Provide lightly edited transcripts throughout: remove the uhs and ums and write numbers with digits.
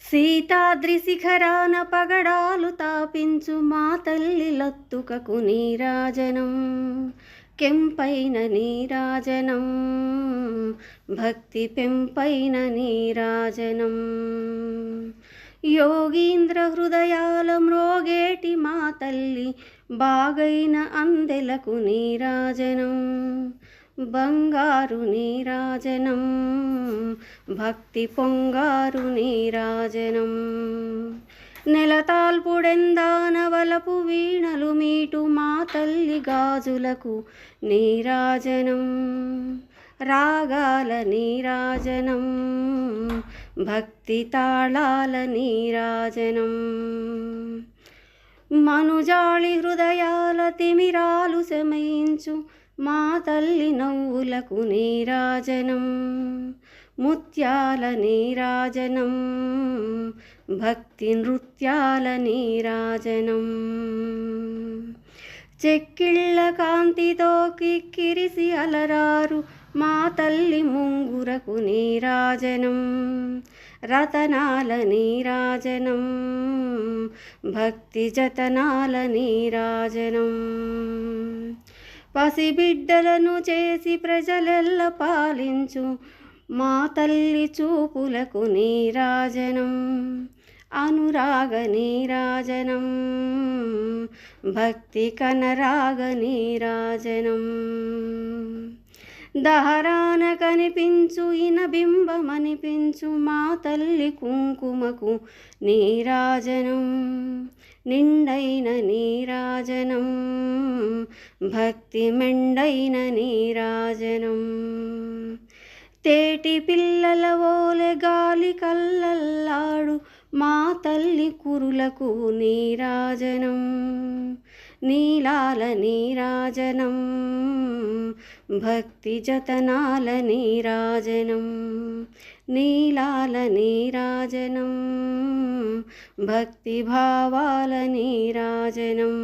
సీతాద్రి శిఖరాన పగడాలు తాపించు మా తల్లి లత్తుకకు నీరాజనం, కెంపైన నీరాజనం, భక్తి పెంపైన నీరాజనం. యోగీంద్ర హృదయాల మ్రోగేటి మా తల్లి బాగైన అందెలకు నీరాజనం, బంగారు నీరాజనం, భక్తి పొంగారు నీరాజనం. నెలతాల్పుడెందానవలపు వీణలు మీటు మా తల్లి గాజులకు నీరాజనం, రాగాల నీరాజనం, భక్తి తాళాల నీరాజనం. మనుజాళి హృదయాల తిమిరాలు శమయించు మా తల్లి నవ్వులకు నీరాజనం, ముత్యాల నీరాజనం, భక్తి నృత్యాల నీరాజనం. చెక్కిళ్ళ కాంతితో కిక్కిరిసి అలరారు మా తల్లి ముంగురకు నీరాజనం, రతనాల నీరాజనం, భక్తి జతనాల నీరాజనం. పసిబిడ్డలను చేసి ప్రజలెల్ల పాలించు మా తల్లి చూపులకు నీరాజనం, అనురాగ నీరాజనం, భక్తి కనరాగ నీరాజనం. దహరాన కనిపించు ఇనబింబమనిపించు మా తల్లి కుంకుమకు నీరాజనం, నిండైన నీరాజనం, భక్తి మెండైన నీరాజనం. తేటి పిల్లల ఓలె గాలి కల్లల్లాడు మా తల్లి కురులకు నీరాజనం, నీలాల నీరాజనం, భక్తి జతనాల నీరాజనం. నీలాల నీరాజనం, భక్తి భావాల నీరాజనం.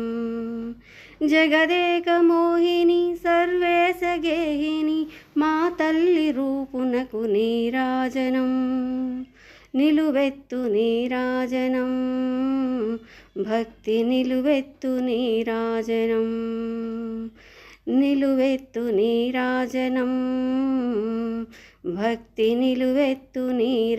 జగదేక మోహిని సర్వేశ గేహిని మా తల్లి రూపునకు నీరాజనం, నిలువెత్తు నీరాజనం, భక్తి నిలువెత్తు నీరాజనం. నిలువెత్తు నీరాజనం, భక్తి నిలువెత్తు నీరాజనం.